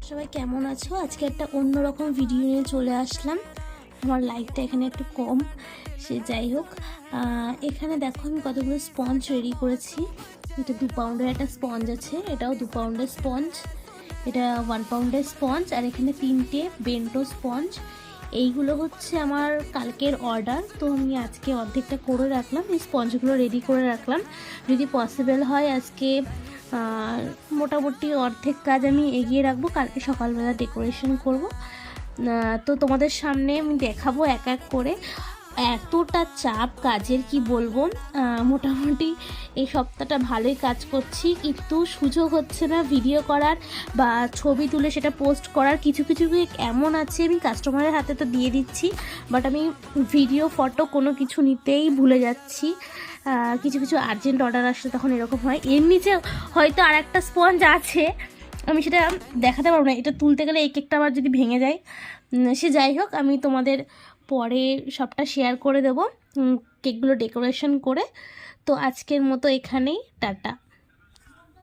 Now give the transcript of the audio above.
সবাই কেমন আছো? আজকে একটা অন্যরকম ভিডিও নিয়ে চলে আসলাম। আমার লাইটটা এখানে একটু কম, সে যাই হোক। এখানে দেখো আমি কতগুলো স্পঞ্জ রেডি করেছি। এটা 2 পাউন্ডের একটা স্পঞ্জ আছে, এটাও 2 পাউন্ডের স্পঞ্জ, এটা 1 পাউন্ডের স্পঞ্জ, আর এখানে 3টে বেন্টো স্পঞ্জ। এইগুলো হচ্ছে আমার কালকের অর্ডার, তো আমি আজকে অর্ধেকটা করে রাখলাম, এই স্পঞ্জগুলো রেডি করে রাখলাম। যদি পসিবল হয় আজকে মোটামুটি অর্ধেক কাজ আমি এগিয়ে রাখবো, কালকে সকালবেলা ডেকোরেশন করব। তো তোমাদের সামনে আমি দেখাবো এক এক করে। এতটা চাপ কাজের কি বলবো। মোটামুটি এই সপ্তাহটা ভালোই কাজ করছি, কিন্তু সুযোগ হচ্ছে না ভিডিও করার বা ছবি তুলে সেটা পোস্ট করার। কিছু কিছু এমন আছে আমি কাস্টমারের হাতে তো দিয়ে দিচ্ছি, বাট আমি ভিডিও ফটো কোনো কিছু নিতেই ভুলে যাচ্ছি। কিছু কিছু আর্জেন্ট অর্ডার আসলে তখন এরকম হয়। এর নিচে হয়তো আর একটা স্পঞ্জ আছে, আমি সেটা দেখাতে পারবো না, এটা তুলতে গেলে এই কেকটা আবার যদি ভেঙে যায়। সে যাই হোক, আমি তোমাদের পরে সবটা শেয়ার করে দেবো কেকগুলো ডেকোরেশন করে। তো আজকের মতো এখানেই, টাটা।